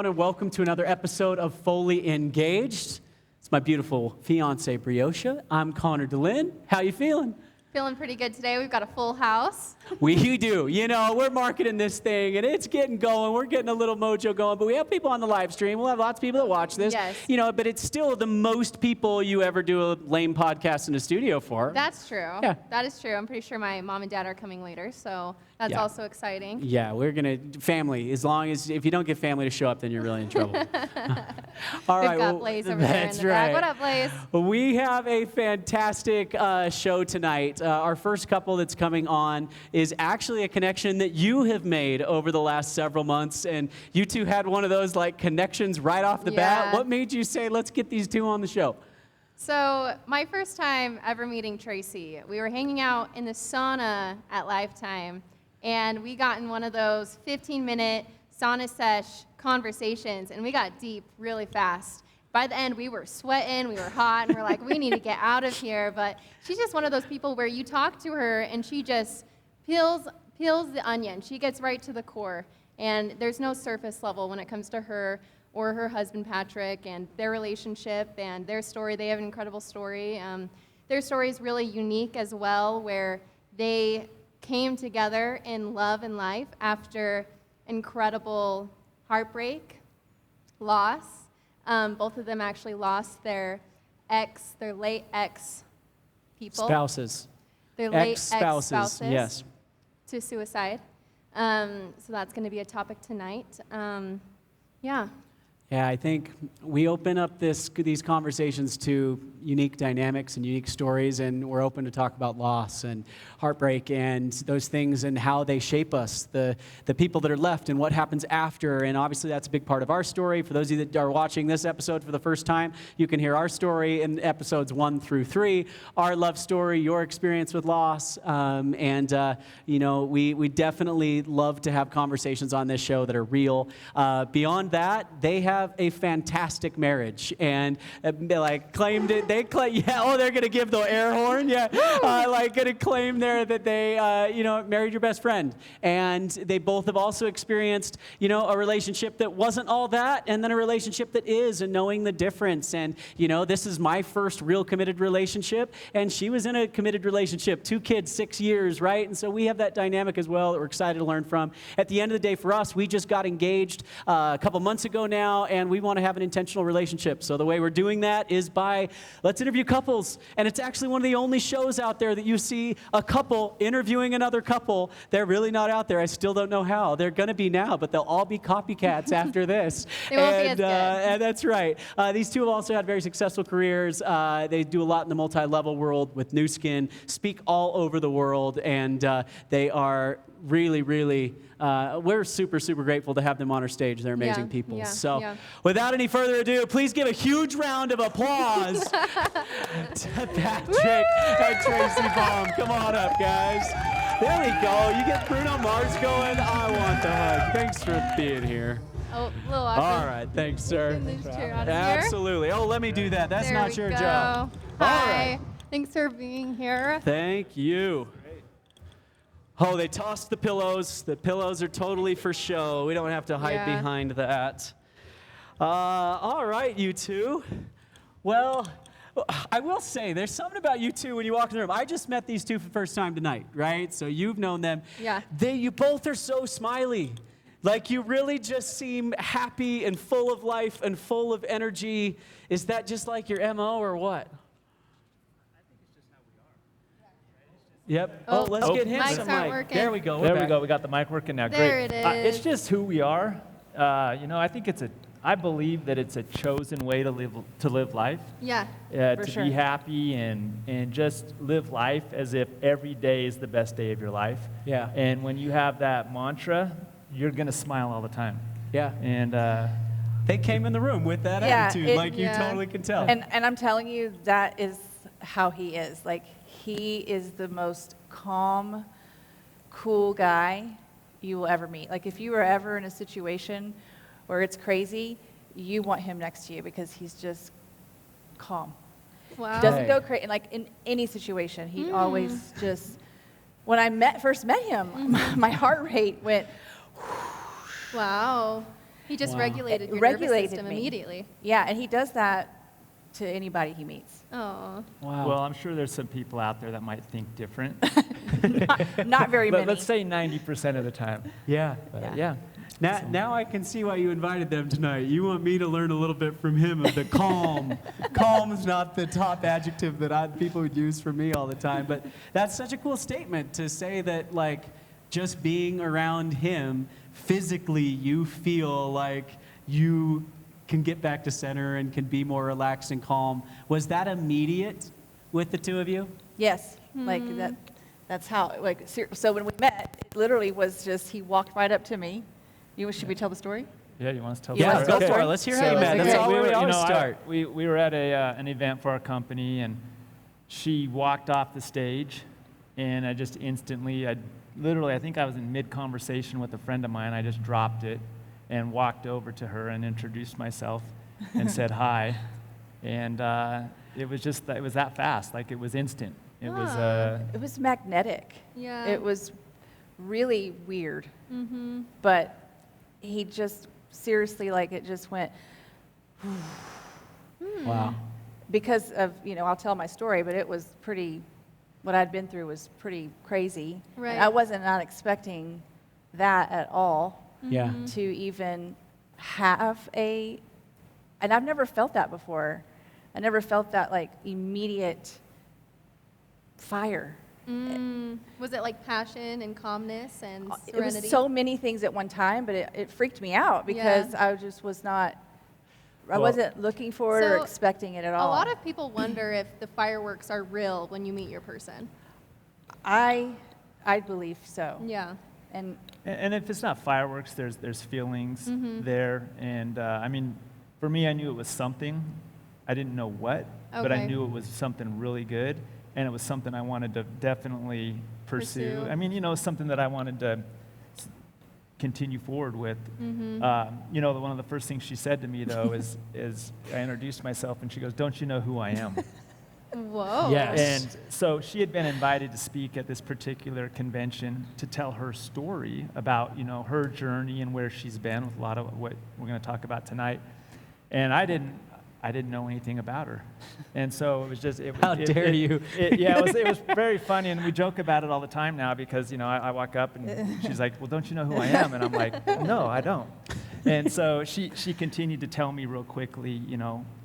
everyone, and welcome to another episode of Fully Engaged. It's my beautiful fiance, Briosha. I'm Connor DeLynn. How you feeling? Feeling pretty good today. We've got a full house. We do. You know, we're marketing this thing, and it's getting going. We're getting a little mojo going, but we have people on the live stream. We'll have lots of people that watch this. Yes. You know, but it's still the most people you ever do a lame podcast in a studio for. That's true. Yeah. That is true. I'm pretty sure my mom and dad are coming later, so that's also exciting. Yeah, we're going to, family, as long as, if you don't get family to show up, then you're really in trouble. All right. We've got Blaze over there in the back. What up, Blaze? We have a fantastic show tonight. Our first couple that's coming on is actually a connection that you have made over the last several months, and you two had one of those like connections right off the bat. What made you say, let's get these two on the show? So my first time ever meeting Tracey, we were hanging out in the sauna at Lifetime, and we got in one of those 15-minute sauna sesh conversations, and we got deep really fast. By the end, we were sweating, we were hot, and we're like, we need to get out of here. But she's just one of those people where you talk to her, and she just peels the onion. She gets right to the core, and there's no surface level when it comes to her or her husband, Patrick, and their relationship and their story. They have an incredible story. Their story is really unique as well, where they came together in love and life after incredible heartbreak, loss. Both of them actually lost their late ex people. Spouses. Their late ex-spouses, yes. To suicide. So that's going to be a topic tonight. Yeah, I think we open up these conversations to unique dynamics and unique stories, and we're open to talk about loss and heartbreak and those things and how they shape us, the people that are left and what happens after. And obviously that's a big part of our story. For those of you that are watching this episode for the first time, you can hear our story in episodes 1 through 3, our love story, your experience with loss. You know, we definitely love to have conversations on this show that are real. Beyond that, they have a fantastic marriage, and claimed it. They're going to give the air horn, going to claim there that they, married your best friend, and they both have also experienced, a relationship that wasn't all that, and then a relationship that is, and knowing the difference. And this is my first real committed relationship, and she was in a committed relationship, 2 kids, 6 years, right? And so we have that dynamic as well that we're excited to learn from. At the end of the day, for us, we just got engaged a couple months ago now, and we want to have an intentional relationship. So the way we're doing that is by, let's interview couples. And it's actually one of the only shows out there that you see a couple interviewing another couple. They're really not out there. I still don't know how. They're going to be now, but they'll all be copycats after this. They won't be as good. And that's right. These two have also had very successful careers. They do a lot in the multi-level world with New Skin, speak all over the world, and they are really, really, we're super, super grateful to have them on our stage. They're amazing people. Without any further ado, please give a huge round of applause to Patrick and Tracey Baum. Come on up, guys. There we go. You get Bruno Mars going. I want the hug. Thanks for being here. Oh, a little awkward. All right. Thanks, sir. Absolutely. Oh, let me do that. That's there not your go. job. Hi. All right. Thanks for being here. Thank you. Oh, they tossed the pillows. The pillows are totally for show. We don't have to hide behind that. All right, you two. Well, I will say, there's something about you two when you walk in the room. I just met these two for the first time tonight, right? So you've known them. Yeah. You both are so smiley. Like, you really just seem happy and full of life and full of energy. Is that just like your MO or what? Yep. Oh, let's get him some mic. Working. There we go. There we go. We got the mic working now. There Great. it is. It's just who we are. I believe that it's a chosen way to live life. Yeah. To sure. be happy and just live life as if every day is the best day of your life. Yeah. And when you have that mantra, you're gonna smile all the time. Yeah. And they came in the room with that attitude, you totally can tell. And I'm telling you, that is how he is. Like, he is the most calm, cool guy you will ever meet. Like, if you were ever in a situation where it's crazy, you want him next to you because he's just calm. Wow. He doesn't go crazy. Like, in any situation, he always just... When I first met him, my heart rate went... Wow. He just Wow. regulated your regulated nervous system me. immediately. Yeah, and he does that to anybody he meets. Oh. Wow. Well, I'm sure there's some people out there that might think different. Not very many. Let's say 90% of the time. Yeah. Yeah. Yeah. Now I can see why you invited them tonight. You want me to learn a little bit from him of the calm. Calm is not the top adjective that people would use for me all the time, but that's such a cool statement to say that, like, just being around him, physically you feel like you can get back to center and can be more relaxed and calm. Was that immediate with the two of you? Yes, like that's how, like, so when we met, it literally was just, he walked right up to me. Should we tell the story? Yeah, you want us to tell Yeah, the go story? for it. Let's hear how you So met. That's okay. how we always start. We were at an event for our company, and she walked off the stage, and I just instantly, I think I was in mid-conversation with a friend of mine. I just dropped it and walked over to her and introduced myself and said hi. And it was that fast. Like, it was instant. It It was magnetic. Yeah. It was really weird. Mm-hmm. But he just, seriously, like, it just went, Wow. because of, I'll tell my story, but it was pretty, what I'd been through was pretty crazy. Right. And I wasn't not expecting that at all, Yeah. to even have and I've never felt that before. I never felt that, like, immediate fire. Was it like passion and calmness and It serenity? was so many things at one time, but it freaked me out because I just was not, I Well- wasn't looking for it or So, expecting it at A all. lot of people wonder if the fireworks are real when you meet your person. I believe so. Yeah. And And if it's not fireworks, there's feelings Mm-hmm. there. And I mean, for me, I knew it was something. I didn't know what, but I Okay. knew it was something really good, and it was something I wanted to definitely pursue. Pursue. I mean, something that I wanted to continue forward with. Mm-hmm. One of the first things she said to me, though, is I introduced myself, and she goes, "Don't you know who I am?" Whoa. Yes. And so she had been invited to speak at this particular convention to tell her story about, her journey and where she's been with a lot of what we're going to talk about tonight. And I didn't know anything about her. And so it was just, How dare you. It was very funny, and we joke about it all the time now because, I walk up and she's like, "Well, don't you know who I am?" And I'm like, "No, I don't." And so she continued to tell me real quickly,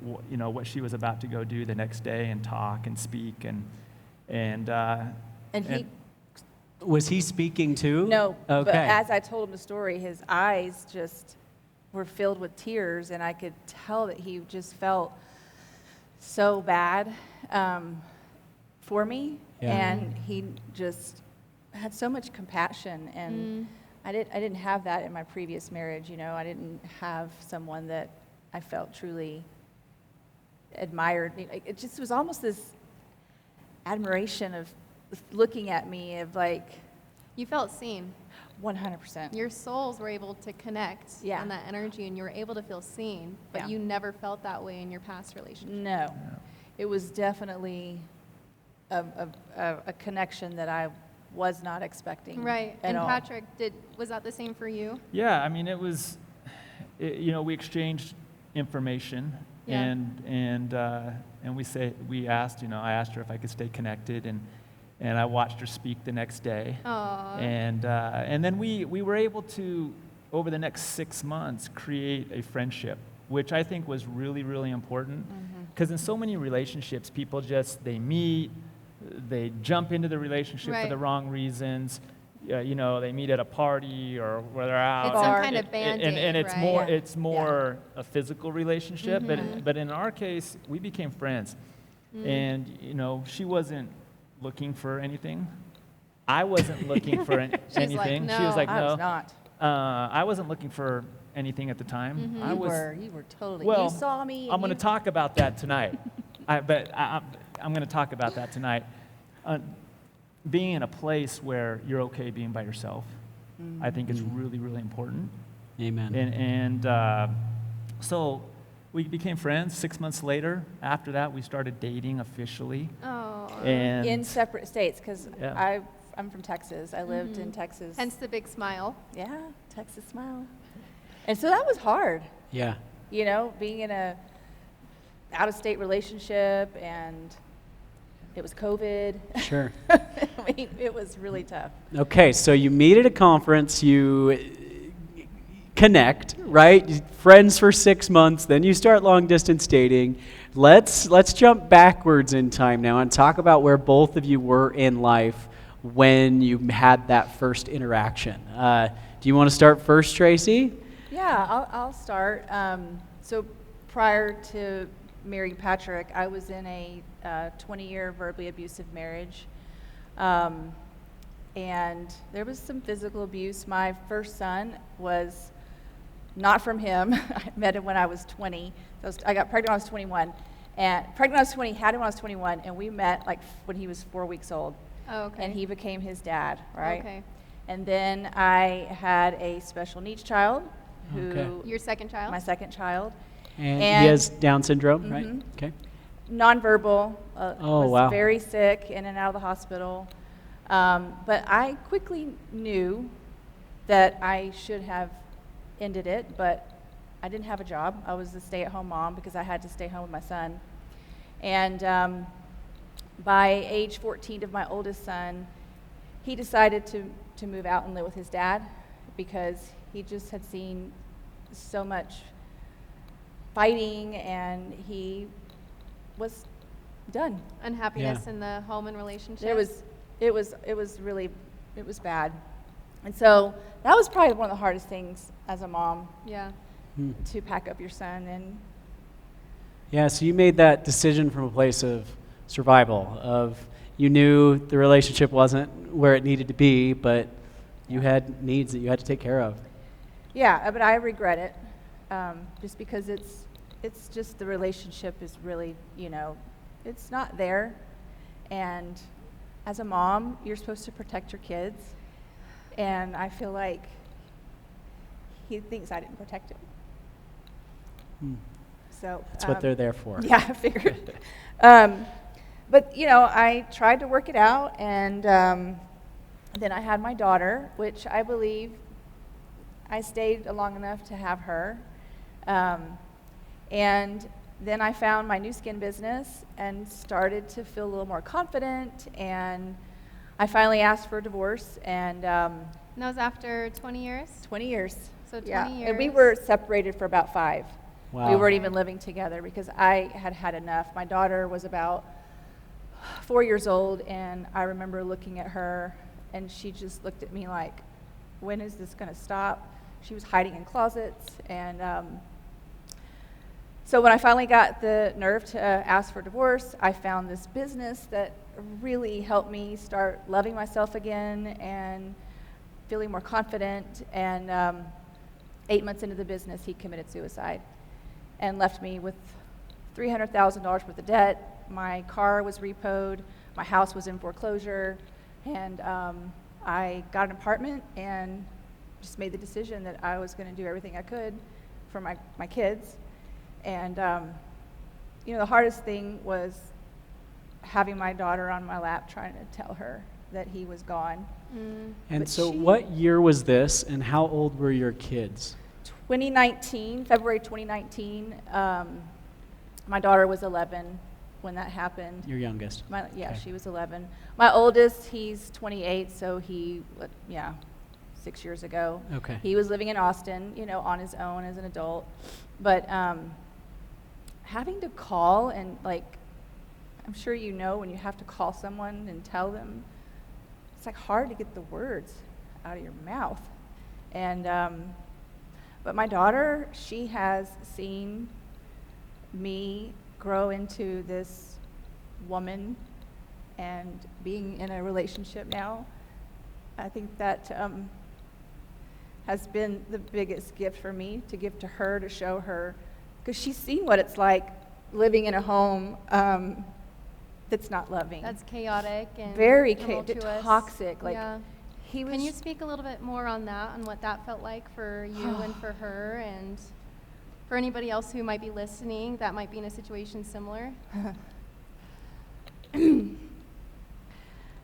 what she was about to go do the next day and talk and speak and he, Was he speaking too? no, Okay. but as I told him the story, his eyes just were filled with tears, and I could tell that he just felt so bad for me, Yeah. and he just had so much compassion, and I didn't have that in my previous marriage. I didn't have someone that I felt truly admired. It just was almost this admiration of looking at me of like You felt seen. 100%. Your souls were able to connect Yeah. on that energy, and you were able to feel seen, but Yeah. you never felt that way in your past relationship. No, it was definitely a connection that I was not expecting. Right. At And all. Patrick, was that the same for you? Yeah, I mean, it was, we exchanged information, Yeah. and I asked her if I could stay connected, and I watched her speak the next day, Aww. and then we were able to, over the next 6 months, create a friendship, which I think was really, really important, because in so many relationships, people they meet, they jump into the relationship for Right. the wrong reasons. They meet at a party or where they're out. It's some Bar. kind of Band-Aid, and it's right? more Yeah. it's more a physical relationship. Mm-hmm. But in our case, we became friends, and she wasn't looking for anything. I wasn't looking for anything. She was "No." like, I "No." was not. I wasn't looking for anything at the time. Mm-hmm. I was. You were totally. Well, you saw me. and I'm going to you- talk about that tonight. I'm going to talk about that tonight. Being in a place where you're okay being by yourself, I think is really, really important. Amen. And so we became friends. 6 months later, after that, we started dating officially. Oh. And in separate states, because Yeah. I'm from Texas. I lived in Texas. Hence the big smile. Yeah, Texas smile. And so that was hard, Yeah. you know, being in a out-of-state relationship, and it was COVID. Sure. I mean, it was really tough. Okay, so you meet at a conference, you connect, right? Friends for 6 months, then you start long distance dating. Let's jump backwards in time now and talk about where both of you were in life when you had that first interaction. Do you want to start first, Tracey? Yeah, I'll start. So prior to marrying Patrick, I was in a 20-year verbally abusive marriage. And there was some physical abuse. My first son was not from him. I met him when I was 20. I got pregnant when I was 21. And pregnant when I was 20, had him when I was 21, and we met like when he was 4 weeks old. Oh, okay. And he became his dad, right? Okay. And then I had a special needs child who, Okay. Your second child? my second child, And And- he has Down syndrome, right? Mhm. Okay. nonverbal, Oh, was wow. very sick, in and out of the hospital. But I quickly knew that I should have ended it, but I didn't have a job. I was a stay-at-home mom because I had to stay home with my son. And by age 14 of my oldest son, he decided to move out and live with his dad because he just had seen so much fighting, and he was done. Unhappiness Yeah. in the home and relationship? It was really bad. And so that was probably one of the hardest things as a mom, Yeah. Hmm. to pack up your son. And Yeah, so you made that decision from a place of survival, of you knew the relationship wasn't where it needed to be, but you had needs that you had to take care of. yeah, but I regret it, just because it's just the relationship is really, it's not there. And as a mom, you're supposed to protect your kids, and I feel like he thinks I didn't protect him. Hmm. So That's what they're there for. Yeah, I figured. But I tried to work it out, and then I had my daughter, which I believe I stayed long enough to have her. And then I found my new skin business and started to feel a little more confident, and I finally asked for a divorce, and And that was after 20 years? 20 years. So 20 Yeah, years. and we were separated for about 5. Wow. We weren't even living together because I had had enough. My daughter was about 4 years old, and I remember looking at her, and she just looked at me like, when is this going to stop? She was hiding in closets, and so when I finally got the nerve to ask for divorce, I found this business that really helped me start loving myself again and feeling more confident. And 8 months into the business, he committed suicide and left me with $300,000 worth of debt. My car was repoed, my house was in foreclosure, and I got an apartment and just made the decision that I was going to do everything I could for my kids. And the hardest thing was having my daughter on my lap, trying to tell her that he was gone. And But so she- what year was this, and how old were your kids? 2019, February 2019, my daughter was 11 when that happened. Your youngest. Yeah, Okay. she was 11. My oldest, he's 28, so 6 years ago. Okay. He was living in Austin, on his own as an adult. But having to call and, I'm sure when you have to call someone and tell them, it's hard to get the words out of your mouth. And but my daughter, she has seen me grow into this woman and being in a relationship now. I think that has been the biggest gift for me, to give to her, to show her, because she's seen what it's like living in a home that's not loving. That's chaotic and Very tumultuous. toxic. Yeah. He was. Can you speak a little bit more on that, on what that felt like for you and for her, and for anybody else who might be listening that might be in a situation similar?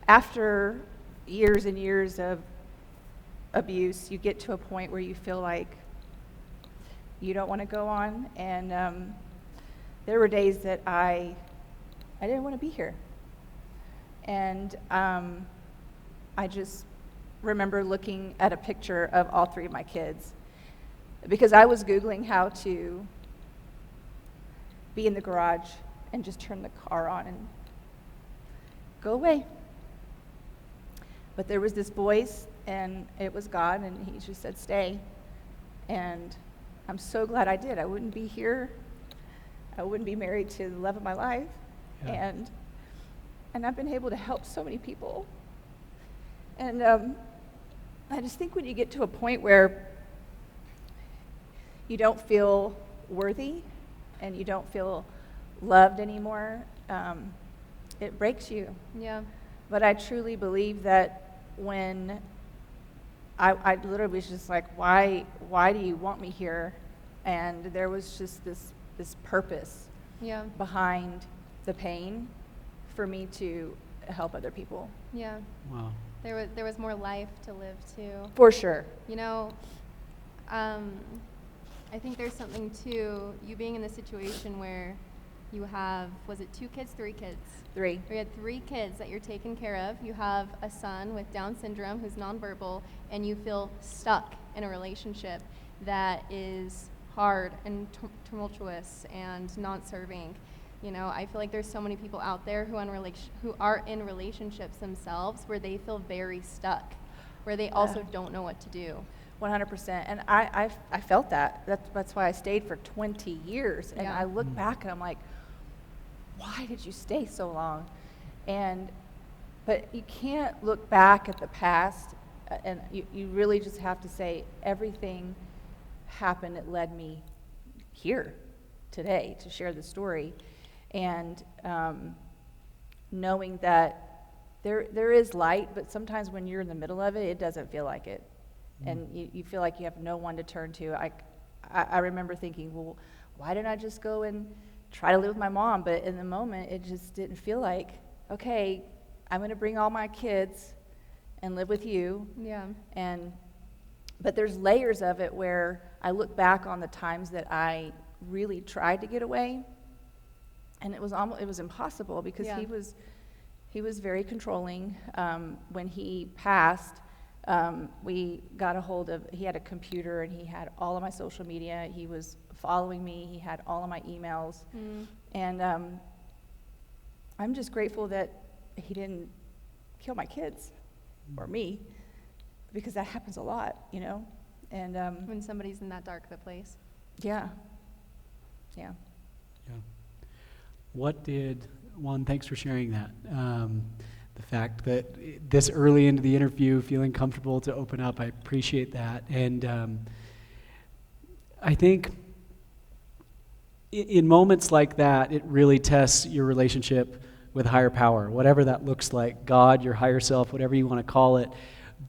After years and years of abuse, you get to a point where you feel like you don't want to go on. And there were days that I didn't want to be here. And I just remember looking at a picture of all 3 of my kids, because I was Googling how to be in the garage and just turn the car on and go away. But there was this voice, and it was God, and he just said, stay. And I'm so glad I did. I wouldn't be here. I wouldn't be married to the love of my life. Yeah. And I've been able to help so many people. And I just think when you get to a point where you don't feel worthy and you don't feel loved anymore, it breaks you. Yeah. But I truly believe that when I literally was just like, why do you want me here? And there was just this purpose Yeah. behind the pain for me to help other people. Yeah. Wow. There was more life to live too. For sure. You know, I think there's something to you being in the situation where you have, was it 2 kids, 3 kids? 3. We had 3 kids that you're taking care of. You have a son with Down syndrome who's nonverbal, and you feel stuck in a relationship that is hard and tumultuous and not serving. You know, I feel like there's so many people out there who are in relationships themselves where they feel very stuck, where they also don't know what to do. 100%. And I felt that. That's why I stayed for 20 years. And Yeah. I look back and I'm like, why did you stay so long? But you can't look back at the past, and you really just have to say everything happened that led me here today to share the story. And knowing that there is light, but sometimes when you're in the middle of it, it doesn't feel like it. And you feel like you have no one to turn to. I remember thinking, well, why didn't I just go and try to live with my mom? But in the moment, it just didn't feel like, okay, I'm going to bring all my kids and live with you. Yeah. But there's layers of it where I look back on the times that I really tried to get away, and it was impossible because Yeah. he was very controlling. When he passed, we got a hold of, he had a computer and he had all of my social media. He was following me. He had all of my emails. And I'm just grateful that he didn't kill my kids or me, because that happens a lot, you know? And When somebody's in that dark of a place. yeah. Yeah. Thanks for sharing that. The fact that this early into the interview, feeling comfortable to open up, I appreciate that. And I think in moments like that, it really tests your relationship with higher power, whatever that looks like, God, your higher self, whatever you want to call it.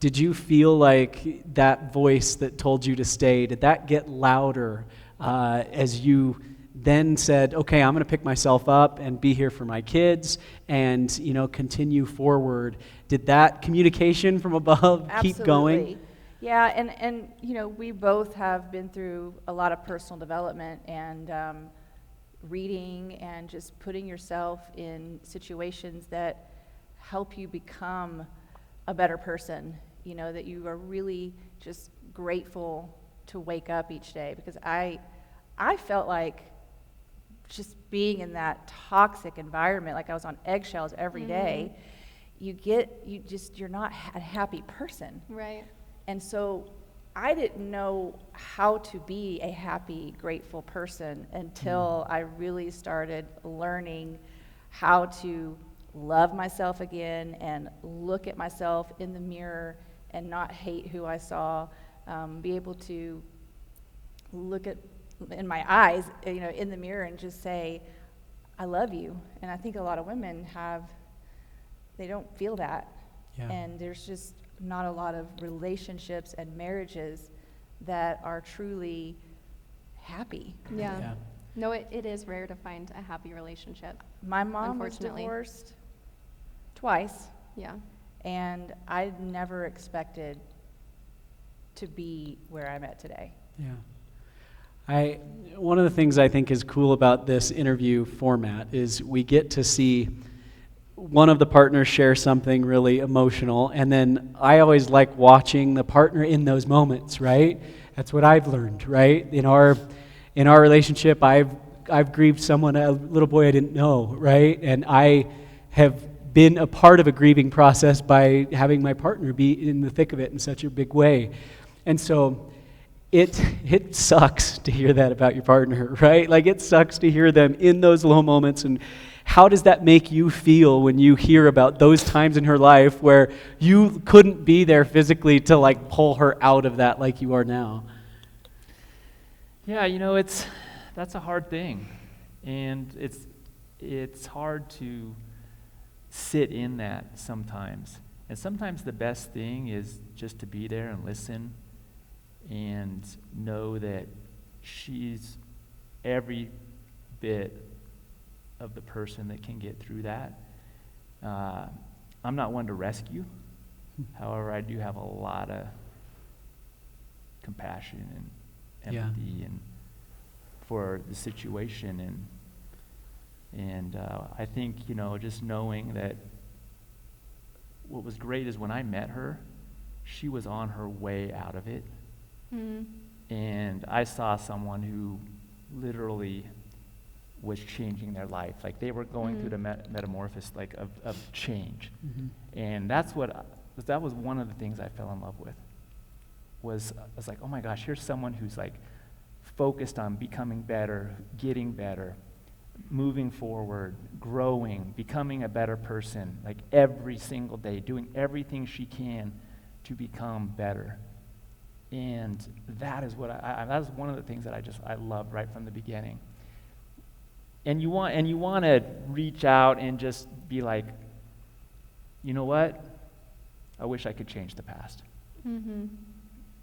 Did you feel like that voice that told you to stay, did that get louder as you then said, okay, I'm going to pick myself up and be here for my kids and, continue forward? Did that communication from above keep going? Absolutely. Yeah, and we both have been through a lot of personal development and reading and just putting yourself in situations that help you become a better person, that you are really just grateful to wake up each day, because I felt like just being in that toxic environment, like I was on eggshells every day, you're not a happy person. Right. And so I didn't know how to be a happy, grateful person until I really started learning how to love myself again and look at myself in the mirror and not hate who I saw, be able to look at in my eyes, in the mirror and just say, I love you. And I think a lot of women they don't feel that. Yeah. And there's just not a lot of relationships and marriages that are truly happy. Yeah. Yeah. No, it is rare to find a happy relationship. My mom was Unfortunately. divorced twice, Yeah. and I never expected to be where I'm at today. Yeah. One of the things I think is cool about this interview format is we get to see one of the partners share something really emotional, and then I always like watching the partner in those moments, right? That's what I've learned, right? In our relationship, I've grieved someone, a little boy I didn't know, right? And I have been a part of a grieving process by having my partner be in the thick of it in such a big way. And so it sucks to hear that about your partner, right? Like, it sucks to hear them in those low moments. And how does that make you feel when you hear about those times in her life where you couldn't be there physically to like pull her out of that like you are now? Yeah, that's a hard thing, and it's hard to sit in that sometimes. And sometimes the best thing is just to be there and listen and know that she's every bit of the person that can get through that. I'm not one to rescue. However, I do have a lot of compassion and empathy and for the situation, and I think just knowing that what was great is when I met her, she was on her way out of it. And I saw someone who literally was changing their life. Like, they were going through the metamorphosis, like, of change. And that was one of the things I fell in love with. I was like, oh my gosh, here's someone who's like focused on becoming better, getting better, moving forward, growing, becoming a better person, like every single day, doing everything she can to become better. And that is what that was one of the things that I loved right from the beginning. And you want to reach out and just be like, you know what? I wish I could change the past.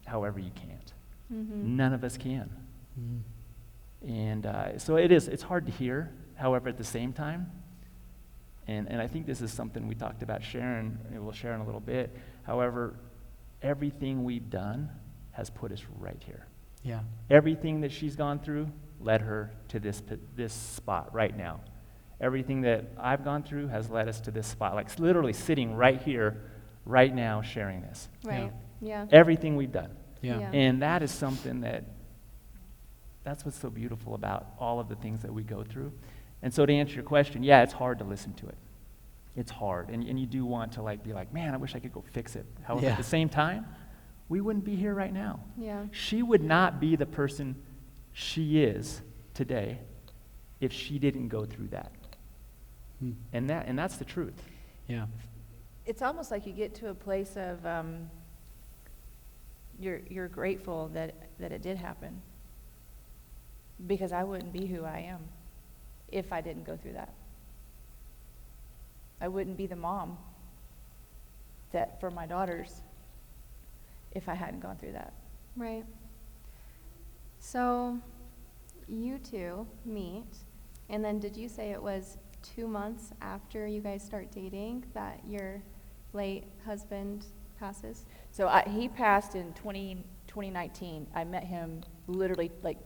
However, you can't. None of us can. And so it's hard to hear. However, at the same time, and I think this is something we talked about sharing, and we'll share in a little bit. However, everything we've done has put us right here. Yeah. Everything that she's gone through led her to this spot right now. Everything that I've gone through has led us to this spot, like literally sitting right here, right now, sharing this. Right. Yeah. Everything we've done. Yeah. And that is something that's what's so beautiful about all of the things that we go through. And so to answer your question, yeah, it's hard to listen to it. It's hard. And you do want to be like, man, I wish I could go fix it. However, at the same time, we wouldn't be here right now. Yeah. She would not be the person she is today if she didn't go through that. And that's the truth. Yeah. It's almost like you get to a place of you're grateful that it did happen, because I wouldn't be who I am if I didn't go through that. I wouldn't be the mom that for my daughters if I hadn't gone through that. Right. So you two meet, and then did you say it was 2 months after you guys start dating that your late husband passes? So he passed in 2019. I met him literally like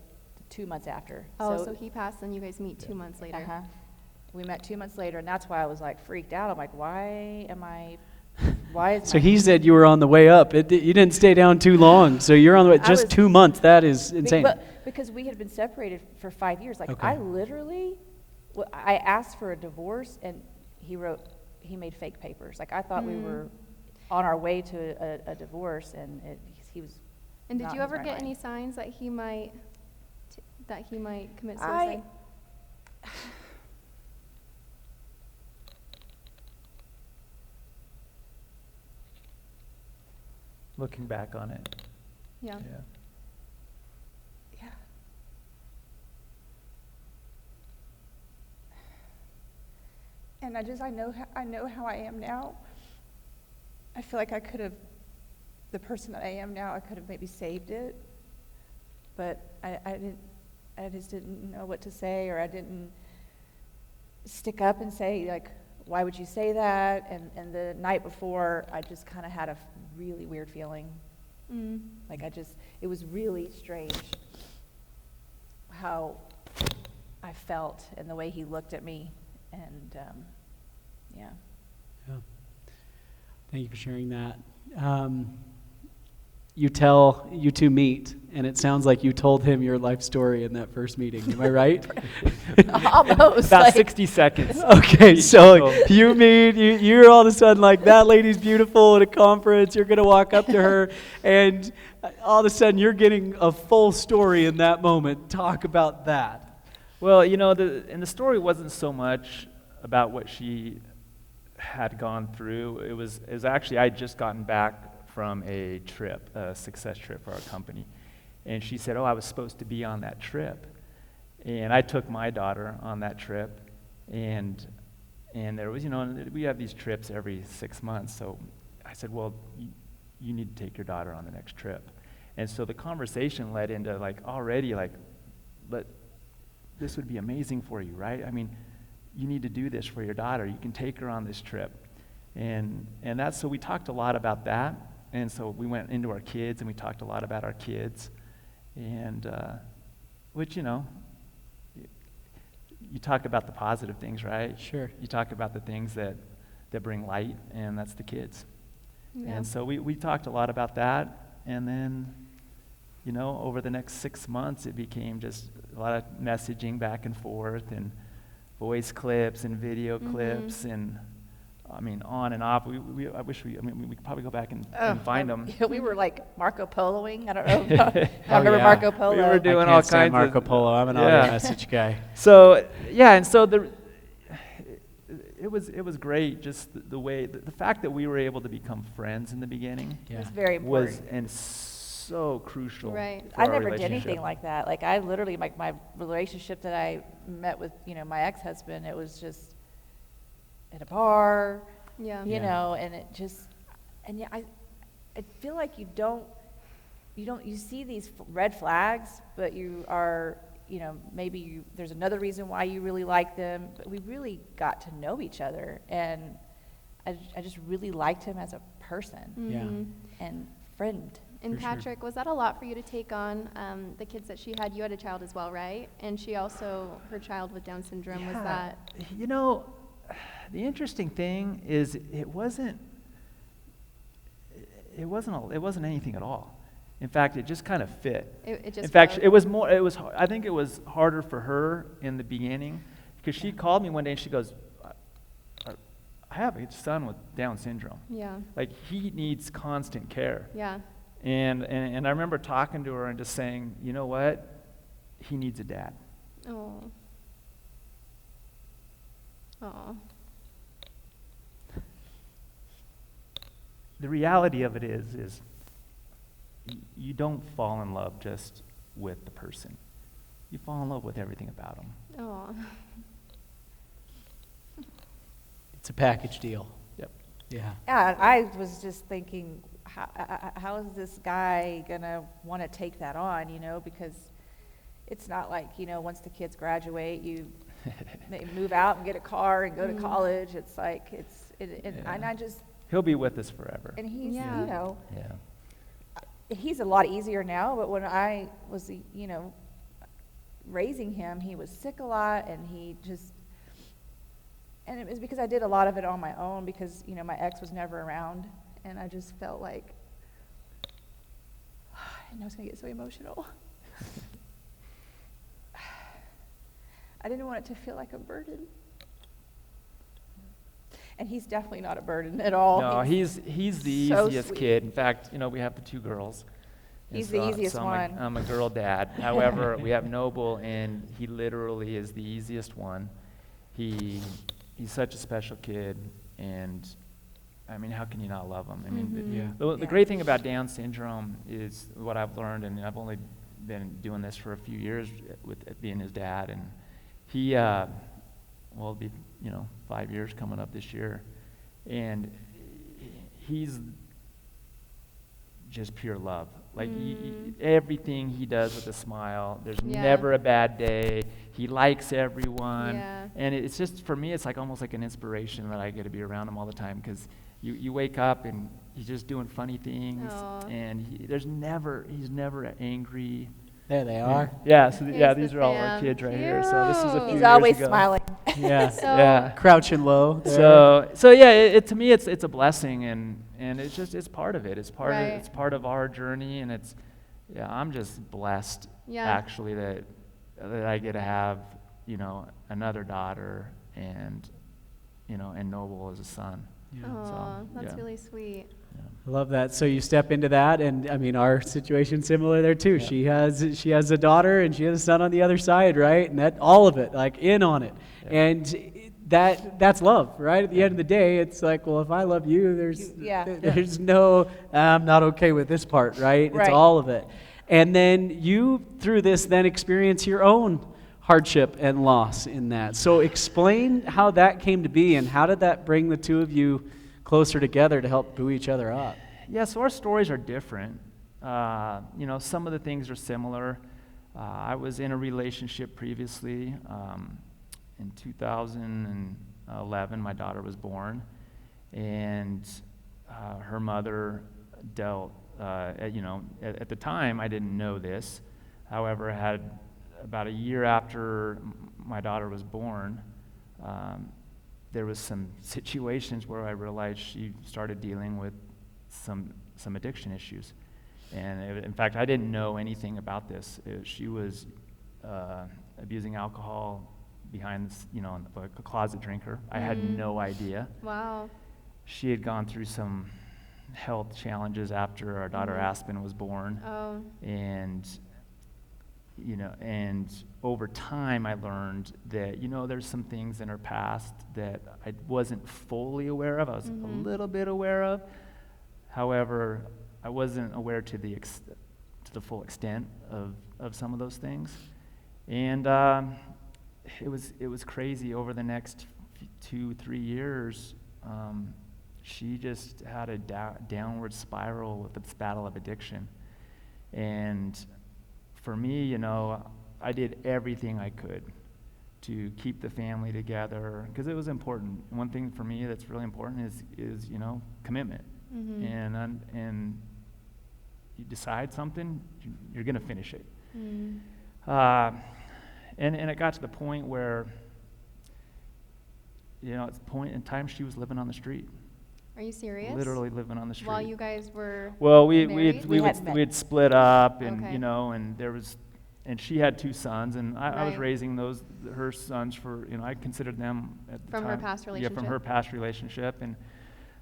2 months after. Oh, so he passed, and you guys meet 2 months later. Uh-huh. We met 2 months later, and that's why I was like freaked out. I'm like, why is So he said you were on the way up. You didn't stay down too long. So you're on the way, just 2 months. That is insane. Because we had been separated for 5 years. Like, Okay. I literally, I asked for a divorce, and he made fake papers. Like, I thought we were on our way to a divorce, and he was. And did not you in his ever right get mind. any signs that he might commit suicide? Looking back on it. Yeah. Yeah. And I know how I am now. I feel like the person that I am now, I could have maybe saved it, but I just didn't know what to say, or I didn't stick up and say, like, why would you say that? And the night before, I just kind of had a really weird feeling. Like, it was really strange. how I felt and the way he looked at me, and yeah. Yeah. Thank you for sharing that. You two meet, and it sounds like you told him your life story in that first meeting. Am I right? Almost. About like, 60 seconds. Okay, so you meet, you're all of a sudden like, that lady's beautiful at a conference, you're going to walk up to her, and all of a sudden you're getting a full story in that moment. Talk about that. Well, and the story wasn't so much about what she had gone through. It was actually, I had just gotten back from a trip, a success trip for our company. And she said, oh, I was supposed to be on that trip. And I took my daughter on that trip. And there was, we have these trips every 6 months. So I said, well, you need to take your daughter on the next trip. And so the conversation led into but this would be amazing for you, right? I mean, you need to do this for your daughter. You can take her on this trip. And so we talked a lot about that. And so we went into our kids, and we talked a lot about our kids. And, which, you talk about the positive things, right? Sure. You talk about the things that bring light, and that's the kids. Yeah. And so we talked a lot about that. And then, over the next 6 months, it became just a lot of messaging back and forth, and voice clips and video clips, and on and off. I wish we could probably go back and find them. We were like Marco Poloing. I don't know. I remember yeah. Marco Polo. We were doing I all can't stand kinds Marco of Polo. I'm an audio yeah. message guy. So it was great. Just the way, the fact that we were able to become friends in the beginning It was very important. was so crucial. Right. for I our never did relationship. anything like that. Like, I literally, my relationship that I met with, my ex-husband, it was just at a bar, Yeah. and it just, and yeah, I feel like you see these red flags, but you are, maybe there's another reason why you really like them, but we really got to know each other, and I just really liked him as a person Yeah. and friend. And For sure. Patrick, was that a lot for you to take on the kids that she had? You had a child as well, right? And she also, her child with Down syndrome, was that? The interesting thing is it wasn't anything at all. In fact, it just kind of fit. It just In fact, flowed. I think it was harder for her in the beginning, because she called me one day and she goes, I have a son with Down syndrome. Yeah. Like, he needs constant care. Yeah. And I remember talking to her and just saying, you know what? He needs a dad. Oh. Oh. The reality of it is you don't fall in love just with the person. You fall in love with everything about them. Oh. It's a package deal. Yep. Yeah. Yeah, I was just thinking, how is this guy gonna want to take that on, because it's not like, once the kids graduate, they move out and get a car and go to college. It's like, and I just, He'll be with us forever. and he's, Yeah. Yeah. he's a lot easier now, but when I was, raising him, he was sick a lot, and and it was because I did a lot of it on my own, because, my ex was never around, and I just felt like, I know I was going to get so emotional. I didn't want it to feel like a burden. And he's definitely not a burden at all. No, he's the so easiest sweet. kid. In fact, we have the two girls. And He's the easiest so one. I'm a girl dad. However, we have Noble, and he literally is the easiest one. He's such a special kid, and how can you not love him? The Yeah. great thing about Down syndrome is what I've learned, and I've only been doing this for a few years with being his dad, and he, it'll be 5 years coming up this year, and he's just pure love. Like, everything he does with a smile. There's Yeah. never a bad day. He likes everyone. Yeah. And it's just, for me, it's like almost like an inspiration that I get to be around him all the time, because you wake up and he's just doing funny things. Aw. And he's never angry. There they are. Yeah, so Here's these the are all our fam. kids right here. So this is a Cute. few He's years always ago. smiling. Yeah, So- yeah. Crouching low. there. So yeah, to me it's a blessing, and it's part of it. It's part Right. of it's part of our journey, and I'm just blessed Yeah. actually that I get to have another daughter, and and Noble as a son. Aw, that's yeah. really sweet. I love that. So you step into that, and I mean, our situation's similar there too. Yeah. She has a daughter, and she has a son on the other side, right? And that all of it, like in on it, Yeah. and that's love, right? At the end of the day, it's like, well, if I love you, there's no, I'm not okay with this part, right? It's Right. all of it. And then you, through this, then experience your own hardship and loss in that. So explain how that came to be, and how did that bring the two of you closer together to help buoy each other up? Yeah, so our stories are different. Some of the things are similar. I was in a relationship previously. In 2011, my daughter was born, and her mother dealt, at the time, I didn't know this. However, I had about a year after my daughter was born, there was some situations where I realized she started dealing with some addiction issues. And in fact, I didn't know anything about this. She was abusing alcohol behind, like a closet drinker. I had no idea. Wow. She had gone through some health challenges after our daughter Aspen was born. Oh. And over time I learned that, there's some things in her past that I wasn't fully aware of. I was a little bit aware of. However, I wasn't aware to the full extent of some of those things. And it was crazy. Over the next 2-3 years, she just had a downward spiral with this battle of addiction. And for me, I did everything I could to keep the family together, because it was important. One thing for me that's really important is commitment. And you decide something, you're going to finish it. And it got to the point where, at the point in time, she was living on the street. Are you serious? Literally living on the street. While you guys were Well, married? we'd split up, and Okay. and there was, and she had 2 sons, and I was Right. raising her sons for, I considered them at the From her time. past Yeah, from relationship? her past relationship, and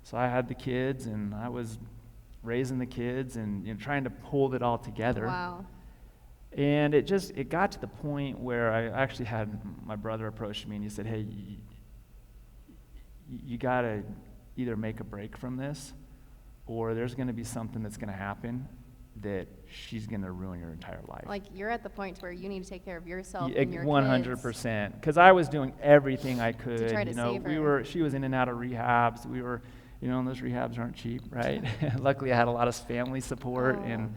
so I had the kids, and I was raising the kids, and trying to hold it all together. Wow. And it got to the point where I actually had my brother approach me, and he said, "Hey, you gotta either make a break from this, or there's going to be something that's going to happen that she's going to ruin your entire life." Like, you're at the point where you need to take care of yourself Yeah, and your 100%. Because I was doing everything I could. try to save her. She was in and out of rehabs. We were, and those rehabs aren't cheap, right? Luckily, I had a lot of family support, Oh. and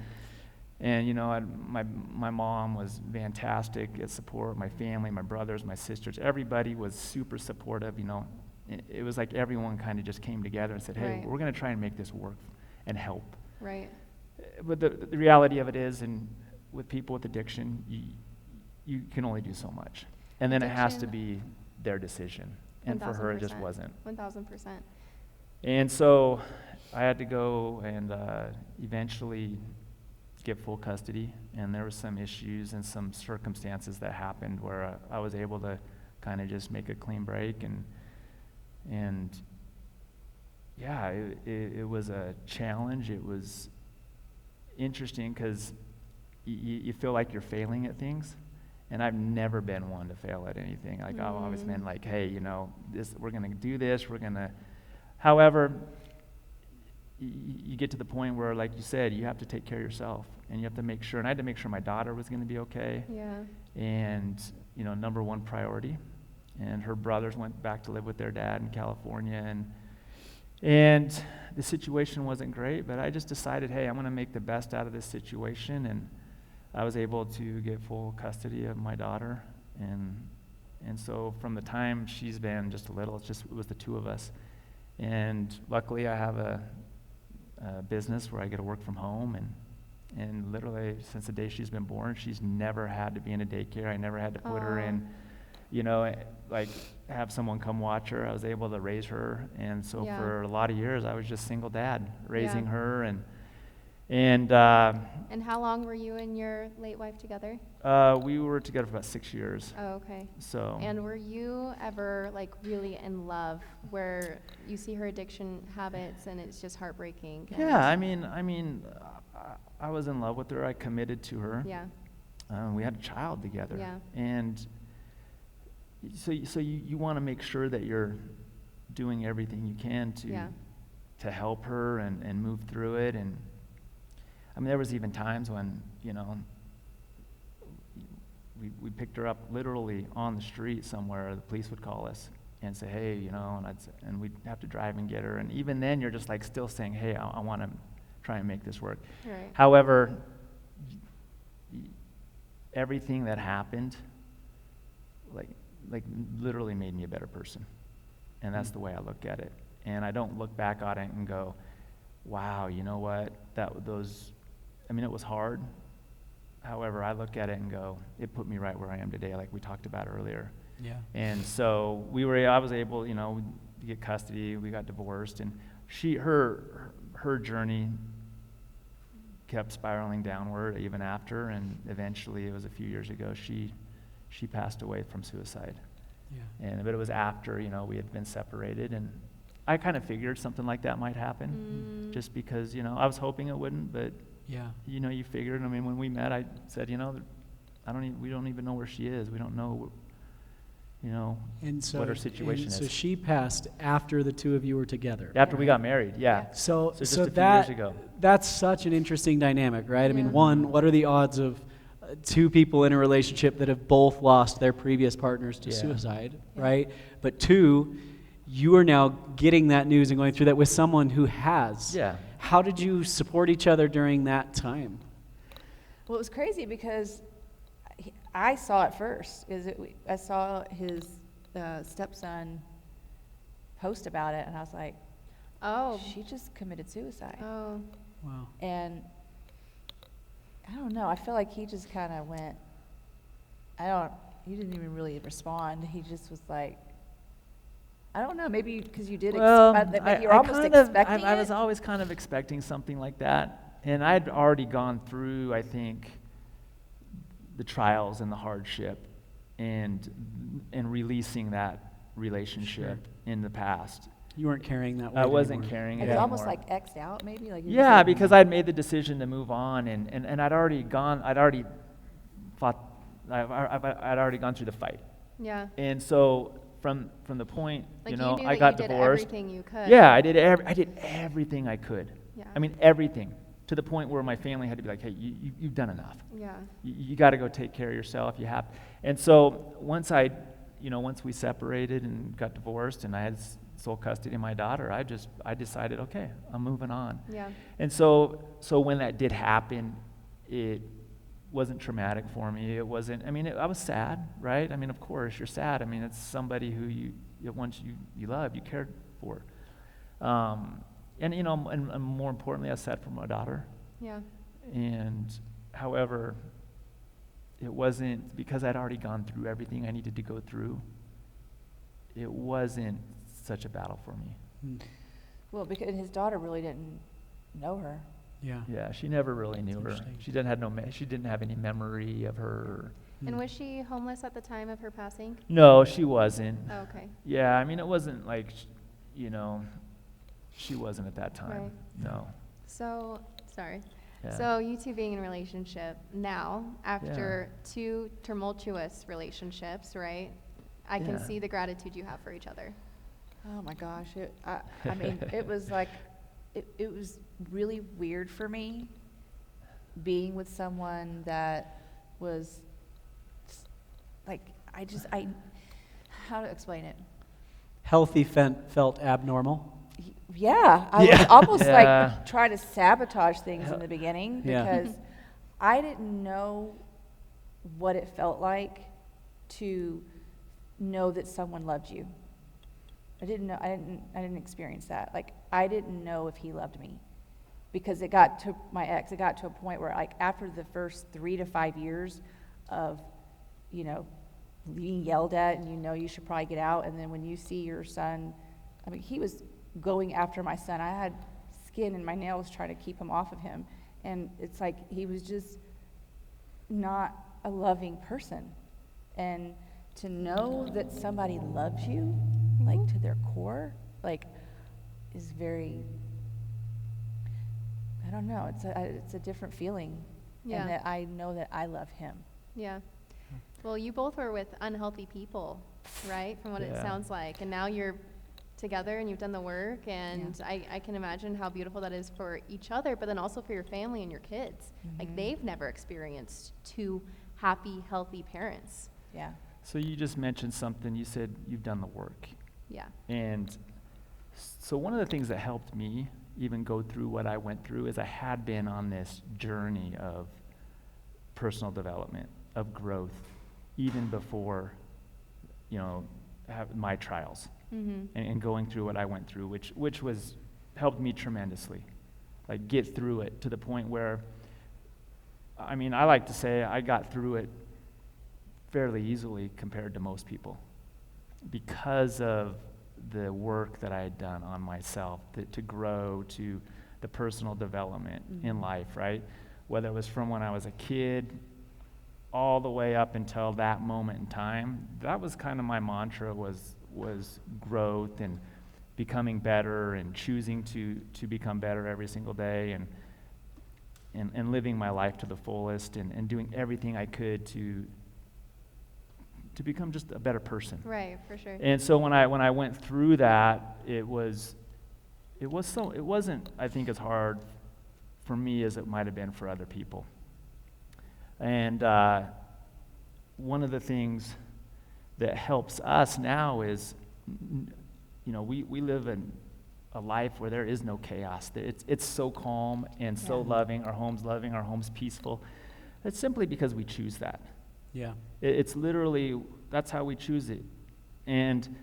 my mom was fantastic at support. My family, my brothers, my sisters, everybody was super supportive. It was like everyone kind of just came together and said, "Hey, Right. we're going to try and make this work and help." Right. But the reality of it is, and with people with addiction, you can only do so much, and then it has to Addiction- be their decision. And for her, it just 1000%. wasn't. 1000%. And so I had to go and eventually get full custody, and there were some issues and some circumstances that happened where I was able to kind of just make a clean break, and yeah, it was a challenge. It was interesting because you feel like you're failing at things, and I've never been one to fail at anything. Like, I've always been like, "Hey, we're going to do this, we're going to..." However, you get to the point where, like you said, you have to take care of yourself, and you have to make sure, and I had to make sure my daughter was going to be okay, Yeah. and, number one priority. And her brothers went back to live with their dad in California, and the situation wasn't great, but I just decided, hey, I'm going to make the best out of this situation, and I was able to get full custody of my daughter, and so from the time she's been just a little, it was the two of us. And luckily I have a business where I get to work from home, And literally, since the day she's been born, she's never had to be in a daycare. I never had to put her in, like have someone come watch her. I was able to raise her. And so for a lot of years, I was just single dad raising her. And And how long were you and your late wife together? we were together for about 6 years. Oh, okay. So. And were you ever like really in love where you see her addiction habits and it's just heartbreaking? Yeah, I mean, I was in love with her. I committed to her. Yeah. We had a child together. Yeah. And so you want to make sure that you're doing everything you can to help her and move through it. And I mean, there was even times when, we picked her up literally on the street somewhere. The police would call us and say, hey, and we'd have to drive and get her. And even then, you're just like still saying, hey, I want to try and make this work. Right. However, everything that happened, like literally made me a better person. And that's the way I look at it. And I don't look back on it and go, wow, you know what, it was hard. However, I look at it and go, it put me right where I am today, like we talked about earlier. Yeah. And so I was able, to get custody. We got divorced, and her journey kept spiraling downward even after, and eventually, it was a few years ago, she passed away from suicide. Yeah. But it was after, we had been separated, and I kind of figured something like that might happen, just because, I was hoping it wouldn't, but Yeah. you figured. I mean, when we met, I said, we don't even know where she is. We don't know, And so, what her situation and is. so she passed after the two of you were together. After we got married, yeah. So just a few that, years ago. that's such an interesting dynamic, right? I mean, Yeah. one, what are the odds of two people in a relationship that have both lost their previous partners to Yeah. suicide, right? But two, you are now getting that news and going through that with someone who has. Yeah. How did you support each other during that time? Well, it was crazy because I saw it first. I saw his stepson post about it, and I was like, Oh. she just committed suicide. Oh. Wow. And I don't know. I feel like he just kind of went, he didn't even really respond. He just was like, I don't know, maybe because you did expect that, you're almost expecting I was it. always kind of expecting something like that. And I'd already gone through, I think, the trials and the hardship and releasing that relationship in the past. You weren't carrying that weight I wasn't anymore. carrying it It's anymore. almost like X'd out, maybe? Like Yeah, because I'd made the decision to move on, and I'd already gone through the fight. Yeah. And so from the point, Like I that got you did divorced. everything you could. Yeah, I did everything I could. Yeah. I mean, everything, to the point where my family had to be like, hey, you've done enough. Yeah. You got to go take care of yourself. You have. And so once we separated and got divorced, and I had sole custody of my daughter, I decided, okay, I'm moving on. Yeah. And so when that did happen, it wasn't traumatic for me. It wasn't. I mean, I was sad, right? I mean, of course, you're sad. I mean, it's somebody who once you loved, you cared for. And more importantly, I was sad for my daughter. Yeah. And however, it wasn't because I'd already gone through everything I needed to go through. It wasn't such a battle for me. Well, because his daughter really didn't know her. Yeah. Yeah, she never really knew her. interesting. She didn't have any memory of her. And was she homeless at the time of her passing? No, she wasn't. Oh, okay. Yeah, I mean, it wasn't like, she wasn't at that time. Right. No. So, sorry. Yeah. So you two being in a relationship now, after two tumultuous relationships, right? I can Yeah. see the gratitude you have for each other. Oh my gosh, I mean, it was like, it was really weird for me being with someone that was like, how to explain it? Healthy felt abnormal. Yeah, I Yeah. would almost Yeah. like try to sabotage things in the beginning Yeah. because I didn't know what it felt like to know that someone loved you. I didn't experience that. Like, I didn't know if he loved me. because it got to a point where, like, after the first 3 to 5 years of, you know, being yelled at and you know you should probably get out, and then when you see your son, I mean, he was going after my son. I had skin in my nails trying to keep him off of him, and it's like he was just not a loving person. And to know that somebody loves you, like, to their core, like, is very, I don't know, it's a different feeling. Yeah. And that I know that I love him. Yeah. Well, you both were with unhealthy people, right? From what it Yeah. sounds like. And now you're together and you've done the work. And I can imagine how beautiful that is for each other, but then also for your family and your kids. Like, they've never experienced two happy, healthy parents. Yeah. So you just mentioned something. You said you've done the work. Yeah. And so one of the things that helped me even go through what I went through is I had been on this journey of personal development, of growth, even before, you know, my trials and going through what I went through, which was helped me tremendously, like get through it to the point where, I mean, I like to say I got through it fairly easily compared to most people because of the work that I had done on myself to grow to the personal development in life, right? Whether it was from when I was a kid all the way up until that moment in time, that was kind of my mantra, was growth and becoming better and choosing to become better every single day and living my life to the fullest and doing everything I could to become just a better person. Right, for sure. And so when I went through that, it wasn't, I think, as hard for me as it might have been for other people. And one of the things that helps us now is, you know, we live in a life where there is no chaos. It's so calm and so loving. Our home's peaceful. It's simply because we choose that. Yeah. It's literally, that's how we choose it. And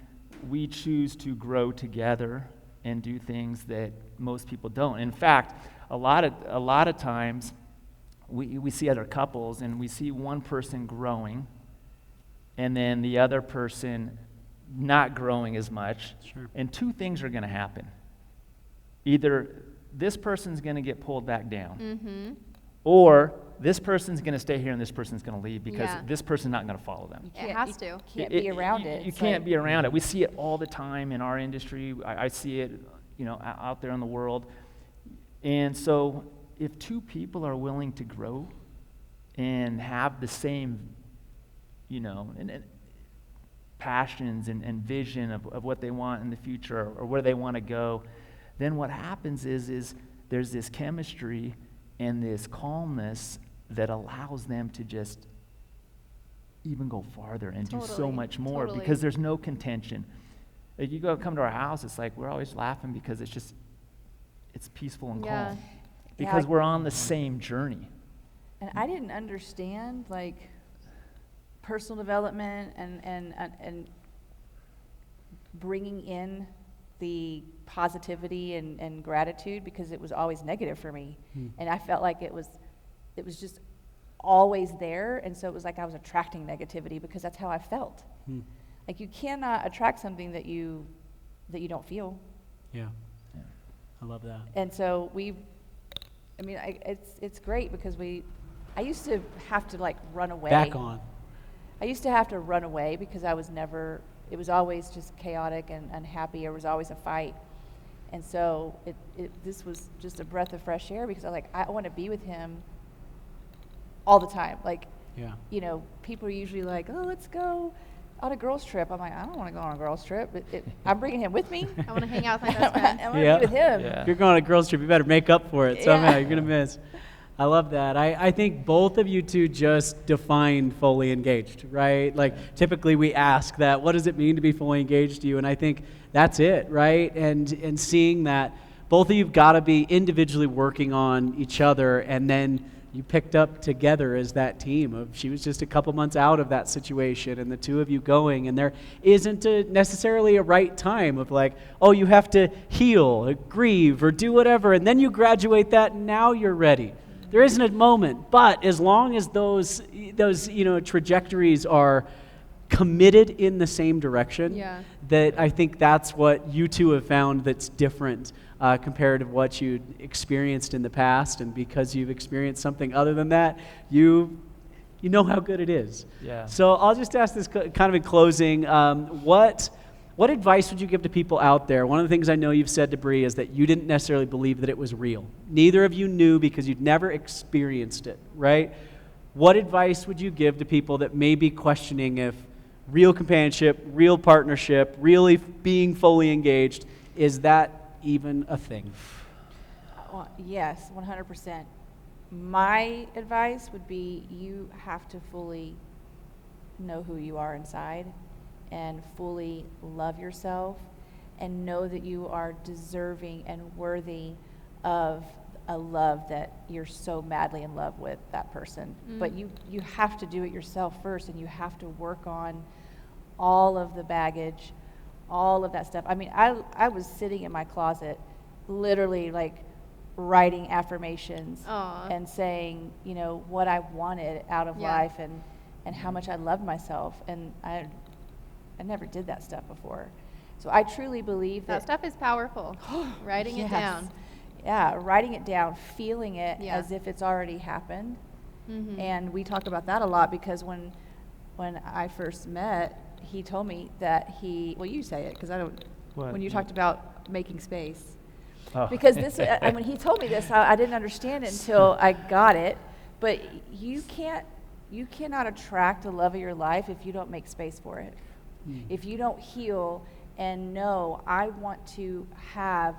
we choose to grow together and do things that most people don't. In fact, a lot of times we see other couples and we see one person growing and then the other person not growing as much. Sure. And two things are going to happen. Either this person's going to get pulled back down, or this person's going to stay here and this person's going to leave because this person's not going to follow them. It has to. You can't be around it. You It's can't like- be around it. We see it all the time in our industry. I see it, you know, out there in the world. And so if two people are willing to grow and have the same, you know, and passions and vision of what they want in the future or where they want to go, then what happens is there's this chemistry and this calmness that allows them to just even go farther and do so Totally, much more totally. because there's no contention. Like, you come to our house, it's like we're always laughing because it's peaceful and Yeah. calm because like- we're on the same journey. And I didn't understand, like, personal development and bringing in the positivity and gratitude because it was always negative for me. And I felt like it was just always there, and so it was like I was attracting negativity because that's how I felt. Like, you cannot attract something that you don't feel. Yeah. I love that. And so it's great because I used to have to, like, run away. Back on. I used to have to run away because it was always just chaotic and unhappy. There was always a fight. And so this was just a breath of fresh air because I want to be with him all the time. Like, Yeah. you know, people are usually like, oh, let's go on a girls' trip. I'm like, I don't want to go on a girls' trip. I'm bringing him with me. I want to hang out with my best friend. I want to Yeah. be with him. Yeah. If you're going on a girls' trip, you better make up for it. Somehow Yeah. you're going to miss. I love that. I think both of you two just defined fully engaged, right? Like, typically we ask that, what does it mean to be fully engaged to you? And I think that's it, right? And seeing that both of you've got to be individually working on each other and then You picked up together as that team. She was just a couple months out of that situation, and the two of you going, and there isn't necessarily a right time of like, oh, you have to heal, or grieve, or do whatever, and then you graduate that, and now you're ready. There isn't a moment, but as long as those trajectories are committed in the same direction, that I think that's what you two have found that's different compared to what you'd experienced in the past. And because you've experienced something other than that, you know how good it is. Yeah. So I'll just ask this kind of in closing, what advice would you give to people out there? One of the things I know you've said to Bree is that you didn't necessarily believe that it was real. Neither of you knew because you'd never experienced it, right? What advice would you give to people that may be questioning if real companionship, real partnership, really being fully engaged, is that even a thing? Well, yes, 100%. My advice would be you have to fully know who you are inside and fully love yourself and know that you are deserving and worthy of a love that you're so madly in love with that person. But you have to do it yourself first, and you have to work on all of the baggage, all of that stuff. I mean, I was sitting in my closet literally like writing affirmations and saying, what I wanted out of life and how much I loved myself. And I never did that stuff before. So I truly believe that stuff is powerful. Writing it down. Yeah, writing it down, feeling it as if it's already happened. And we talk about that a lot because when I first met, he told me that you say it because I don't, What? when you talked about making space. Oh. Because this, when he told me this, I didn't understand it until I got it. But you cannot attract the love of your life if you don't make space for it. If you don't heal and know, I want to have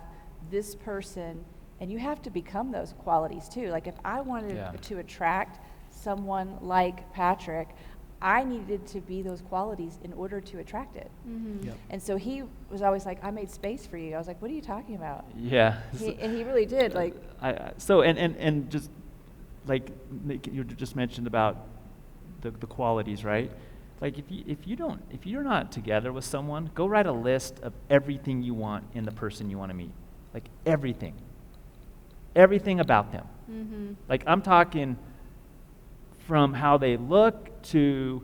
this person, and you have to become those qualities too. Like if I wanted to attract someone like Patrick, I needed to be those qualities in order to attract it. And so he was always like, I made space for you. I was like, what are you talking about? Yeah. And he really did. Like, and just like you just mentioned about the qualities, right? Like if you're not together with someone, go write a list of everything you want in the person you want to meet. Like everything about them. Like I'm talking from how they look to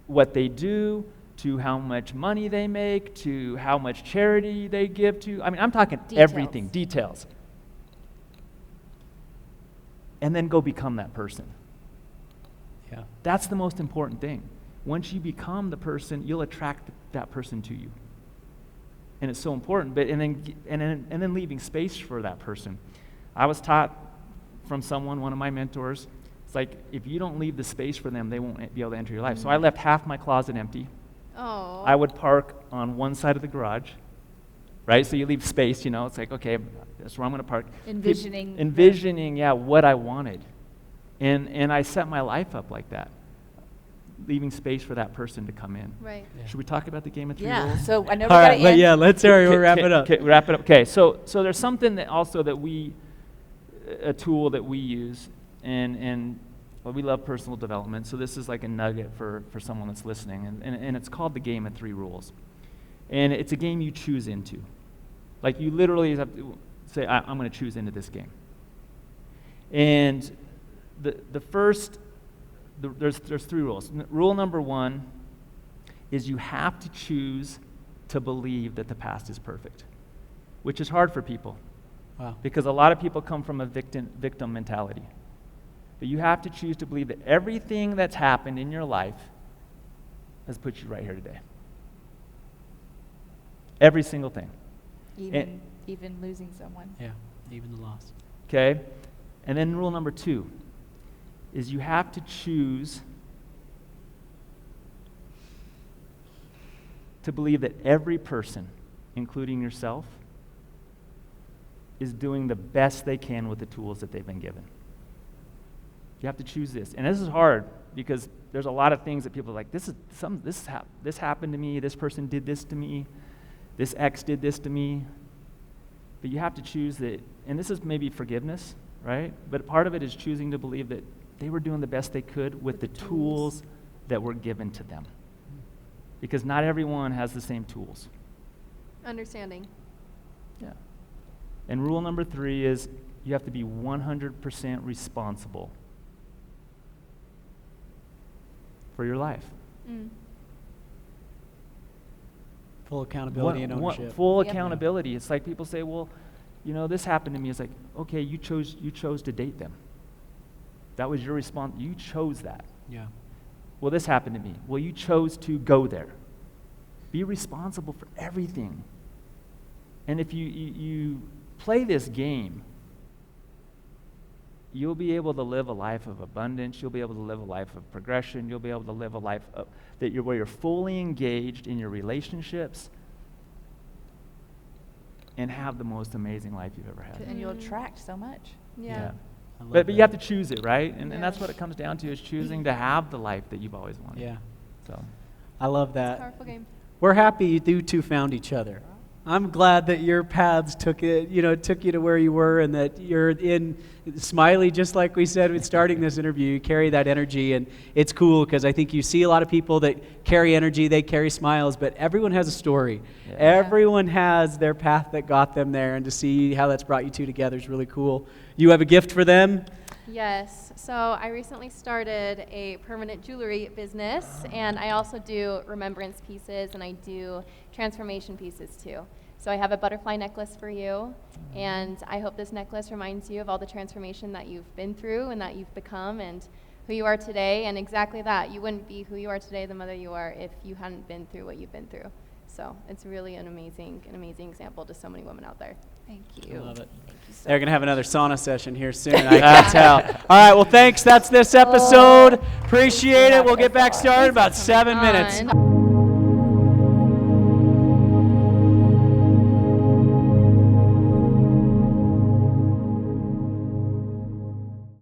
what they do to how much money they make to how much charity they give to. I mean, I'm talking everything, details. And then go become that person. Yeah. That's the most important thing. Once you become the person, you'll attract that person to you. And it's so important. But and then leaving space for that person. I was taught from one of my mentors, it's like if you don't leave the space for them, they won't be able to enter your life. So I left half my closet empty. Oh. I would park on one side of the garage, right? So you leave space, it's like, okay, that's where I'm going to park. Envisioning, what I wanted. And I set my life up like that, leaving space for that person to come in. Right. Yeah. Should we talk about the game of three rules? So I know we got to end. Let's wrap it up. Okay, wrap it up. Okay, so there's something that a tool that we use, and we love personal development, so this is like a nugget for someone that's listening, and it's called the game of three rules. And it's a game you choose into. Like you literally have to say, I'm going to choose into this game. And there's three rules. Rule number one is you have to choose to believe that the past is perfect, which is hard for people. Wow. Because a lot of people come from a victim mentality. But you have to choose to believe that everything that's happened in your life has put you right here today. Every single thing. Even losing someone. Yeah, even the loss. Okay? And then rule number two is you have to choose to believe that every person, including yourself, is doing the best they can with the tools that they've been given. You have to choose this. And this is hard because there's a lot of things that people are like, this happened to me, this person did this to me, this ex did this to me. But you have to choose that, and this is maybe forgiveness, right? But part of it is choosing to believe that they were doing the best they could with the tools that were given to them. Because not everyone has the same tools. Understanding. Yeah. And rule number 3 is you have to be 100% responsible for your life. Mm. Full accountability and ownership. Full Yep. accountability. It's like people say, well, you know, this happened to me. It's like, okay, you chose to date them. That was your response. You chose that. Yeah. Well, this happened to me. Well, you chose to go there. Be responsible for everything. And if you play this game, you'll be able to live a life of abundance. You'll be able to live a life of progression. You'll be able to live a life where you're fully engaged in your relationships and have the most amazing life you've ever had. And you'll attract so much. Yeah. I love But that. you have to choose it, right? And that's Yeah. what it comes down to, is choosing to have the life that you've always wanted. Yeah. So I love It's a that. powerful game. We're happy you two found each other. I'm glad that your paths took you to where you were, and that you're in Smiley, just like we said with starting this interview. You carry that energy, and it's cool because I think you see a lot of people that carry energy, they carry smiles, but everyone has a story. Yeah. Everyone has their path that got them there, and to see how that's brought you two together is really cool. You have a gift for them? Yes. So I recently started a permanent jewelry business, and I also do remembrance pieces, and I do transformation pieces too. So I have a butterfly necklace for you, and I hope this necklace reminds you of all the transformation that you've been through and that you've become and who you are today. And exactly that, you wouldn't be who you are today, the mother you are, if you hadn't been through what you've been through. So it's really an amazing example to so many women out there. Thank I you. love it. Thank you so They're going to have another sauna session here soon, I can tell. All right, well, thanks. That's this episode. Appreciate it. We'll get back started in about 7 minutes. On.